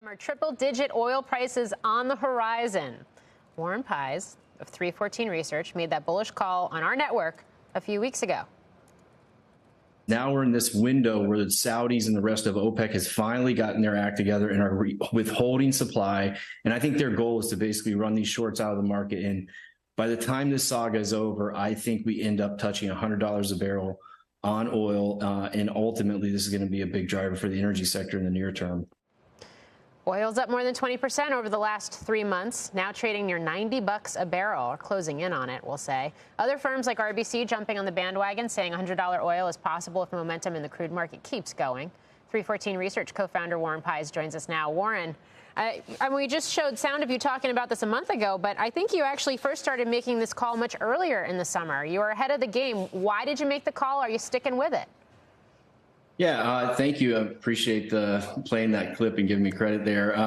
Are triple-digit oil prices on the horizon? Warren Pies of 314 Research made that bullish call on our network a few weeks ago. Now we're in this window where the Saudis and the rest of OPEC has finally gotten their act together and are withholding supply. And I think their goal is to basically run these shorts out of the market. And by the time this saga is over, I think we end up touching $100 a barrel on oil. And ultimately, this is going to be a big driver for the energy sector in the near term. Oil's up more than 20% over the last 3 months, now trading near $90 a barrel, or closing in on it, we'll say. Other firms like RBC jumping on the bandwagon, saying $100 oil is possible if momentum in the crude market keeps going. 314 Research co-founder Warren Pies joins us now. Warren, we just showed sound of you talking about this a month ago, but I think you actually first started making this call much earlier in the summer. You were ahead of the game. Why did you make the call? Are you sticking with it? Yeah, thank you. I appreciate playing that clip and giving me credit there.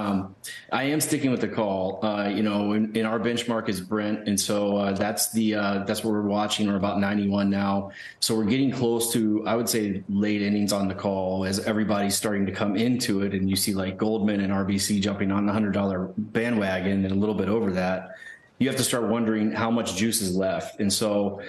I am sticking with the call. In our benchmark is Brent, and so that's what we're watching. We're about 91 now, so we're getting close to, I would say, late innings on the call as everybody's starting to come into it, and you see like Goldman and RBC jumping on the $100 bandwagon and a little bit over that. You have to start wondering how much juice is left, and so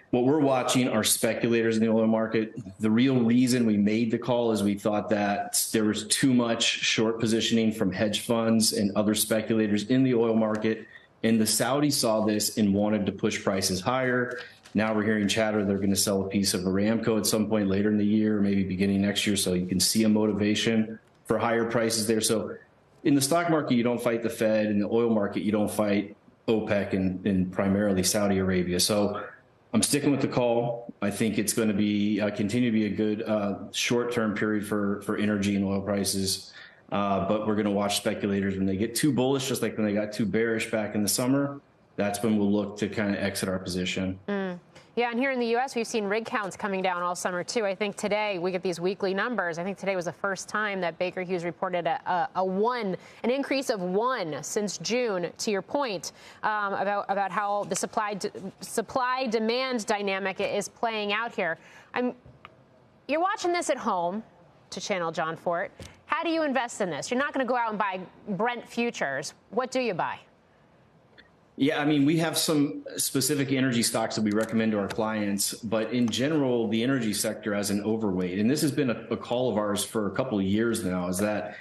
what we're watching are speculators in the oil market. The real reason we made the call is we thought that there was too much short positioning from hedge funds and other speculators in the oil market. And the Saudis saw this and wanted to push prices higher. Now we're hearing chatter they're going to sell a piece of Aramco at some point later in the year, maybe beginning next year. So you can see a motivation for higher prices there. So in the stock market, you don't fight the Fed. In the oil market, you don't fight OPEC and primarily Saudi Arabia. So I'm sticking with the call. I think it's going to be continue to be a good short-term period for energy and oil prices. But we're going to watch speculators when they get too bullish, just like when they got too bearish back in the summer. That's when we'll look to kind of exit our position. Yeah, and here in the U.S., we've seen rig counts coming down all summer, too. I think today we get these weekly numbers. I think today was the first time that Baker Hughes reported an increase of 1 since June, to your point, about how the supply-demand dynamic is playing out here. You're watching this at home, to channel John Fort. How do you invest in this? You're not going to go out and buy Brent futures. What do you buy? Yeah, I mean, we have some specific energy stocks that we recommend to our clients, but in general, the energy sector has an overweight. And this has been a call of ours for a couple of years now, is that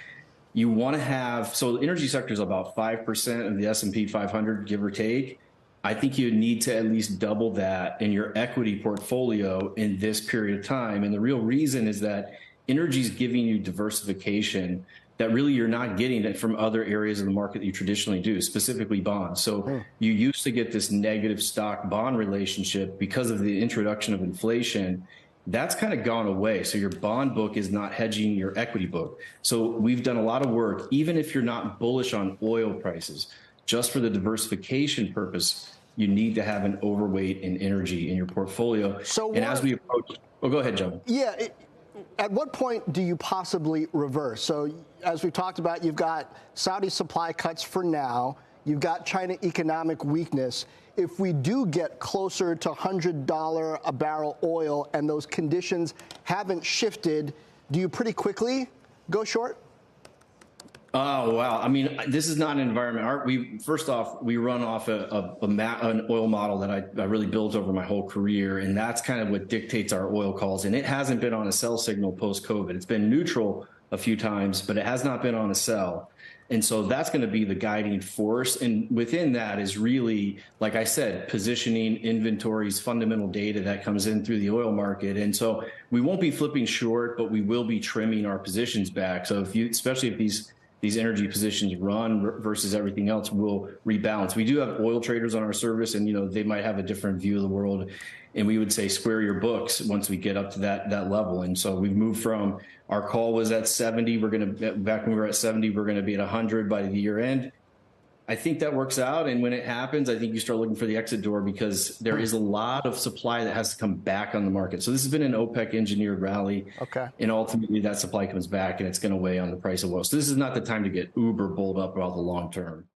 you want to have, so the energy sector is about 5% of the S&P 500, give or take. I think you need to at least double that in your equity portfolio in this period of time. And the real reason is that energy is giving you diversification that really you're not getting it from other areas of the market that you traditionally do, specifically bonds. So you used to get this negative stock bond relationship because of the introduction of inflation. That's kind of gone away. So your bond book is not hedging your equity book. So we've done a lot of work, even if you're not bullish on oil prices, just for the diversification purpose, you need to have an overweight in energy in your portfolio. So and as we approach, go ahead, John. Yeah. At what point do you possibly reverse? So as we've talked about, you've got Saudi supply cuts for now. You've got China economic weakness. If we do get closer to $100 a barrel oil and those conditions haven't shifted, do you pretty quickly go short? Oh, wow. I mean, this is not an environment. First off, we run off an oil model that I really built over my whole career, and that's kind of what dictates our oil calls. And it hasn't been on a sell signal post-COVID. It's been neutral a few times, but it has not been on a sell. And so that's going to be the guiding force. And within that is really, like I said, positioning, inventories, fundamental data that comes in through the oil market. And so we won't be flipping short, but we will be trimming our positions back. So especially if these energy positions run versus everything else, will rebalance. We do have oil traders on our service, and they might have a different view of the world. And we would say square your books once we get up to that level. And so we've moved from, our call was at 70. Back when we were at 70, we're going to be at 100 by the year end. I think that works out. And when it happens, I think you start looking for the exit door, because there is a lot of supply that has to come back on the market. So this has been an OPEC engineered rally. Okay. And ultimately that supply comes back and it's going to weigh on the price of oil. So this is not the time to get uber bulled up about the long term.